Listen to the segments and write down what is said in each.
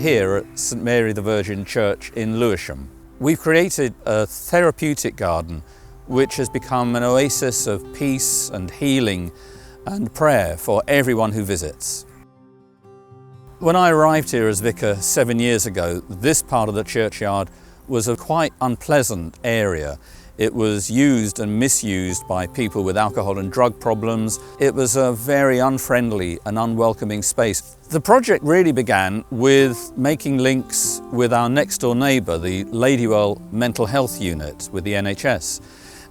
here at St Mary the Virgin Church in Lewisham. We've created a therapeutic garden which has become an oasis of peace and healing and prayer for everyone who visits. When I arrived here as vicar 7 years ago, this part of the churchyard was a quite unpleasant area. It was used and misused by people with alcohol and drug problems. It was a very unfriendly and unwelcoming space. The project really began with making links with our next door neighbour, the Ladywell Mental Health Unit with the NHS.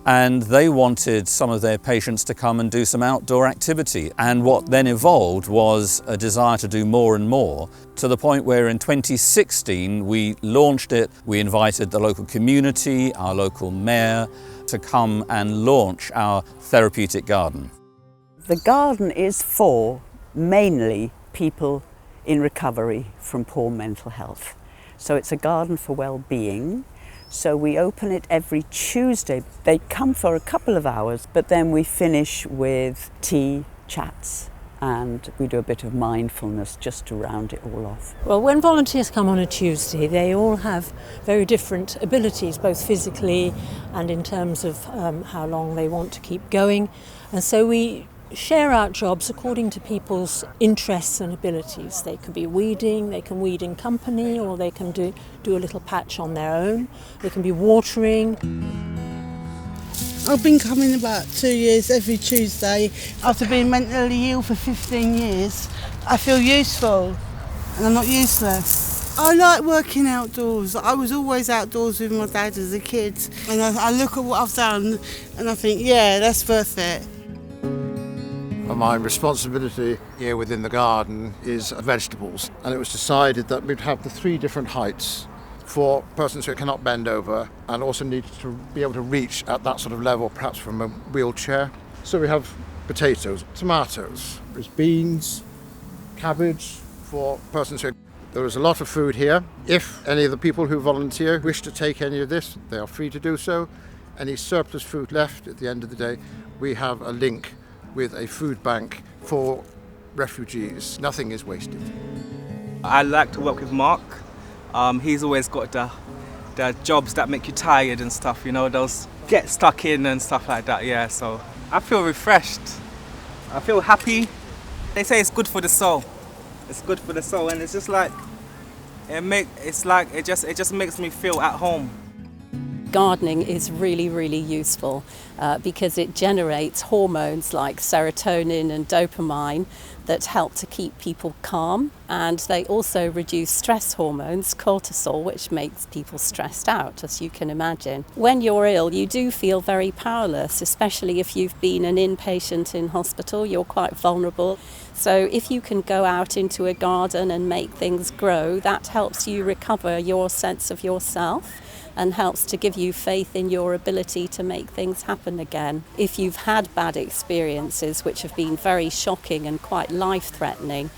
And they wanted some of their patients to come and do some outdoor activity. And what then evolved was a desire to do more and more, to the point where in 2016 we launched it. We invited the local community, our local mayor, to come and launch our therapeutic garden. The garden is for mainly people in recovery from poor mental health. So it's a garden for well-being. So we open it every Tuesday. They come for a couple of hours, but then we finish with tea, chats, and we do a bit of mindfulness just to round it all off. Well, when volunteers come on a Tuesday, they all have very different abilities, both physically and in terms of how long they want to keep going. And so we share out jobs according to people's interests and abilities. They could be weeding, they can weed in company, or they can do a little patch on their own. They can be watering. I've been coming about 2 years every Tuesday. After being mentally ill for 15 years, I feel useful and I'm not useless. I like working outdoors. I was always outdoors with my dad as a kid, and I look at what I've done and I think, yeah, that's worth it. My responsibility here within the garden is vegetables, and it was decided that we'd have the 3 different heights for persons who cannot bend over and also need to be able to reach at that sort of level, perhaps from a wheelchair. So we have potatoes, tomatoes, there's beans, cabbage for persons who... There is a lot of food here. If any of the people who volunteer wish to take any of this, they are free to do so. Any surplus food left at the end of the day, we have a link with a food bank for refugees. Nothing is wasted. I like to work with Mark. He's always got the jobs that make you tired and stuff, you know, those get stuck in and stuff like that, yeah. So I feel refreshed. I feel happy. They say it's good for the soul. It's good for the soul, and it's just like, it just makes me feel at home. Gardening is really, really useful because it generates hormones like serotonin and dopamine that help to keep people calm, and they also reduce stress hormones, cortisol, which makes people stressed out, as you can imagine. When you're ill, you do feel very powerless, especially if you've been an inpatient in hospital. You're quite vulnerable. So if you can go out into a garden and make things grow, that helps you recover your sense of yourself and helps to give you faith in your ability to make things happen again. If you've had bad experiences which have been very shocking and quite life-threatening,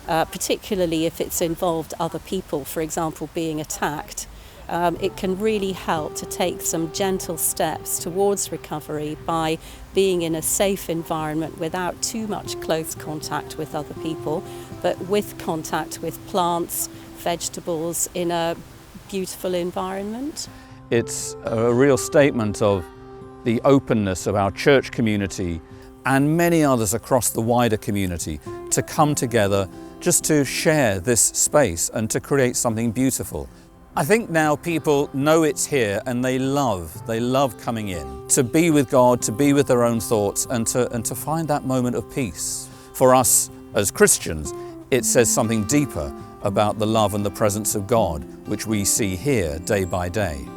particularly if it's involved other people, for example, being attacked, it can really help to take some gentle steps towards recovery by being in a safe environment without too much close contact with other people, but with contact with plants, vegetables in a beautiful environment. It's a real statement of the openness of our church community and many others across the wider community to come together just to share this space and to create something beautiful. I think now people know it's here and they love coming in, to be with God, to be with their own thoughts and to find that moment of peace. For us as Christians, it says something deeper about the love and the presence of God, which we see here day by day.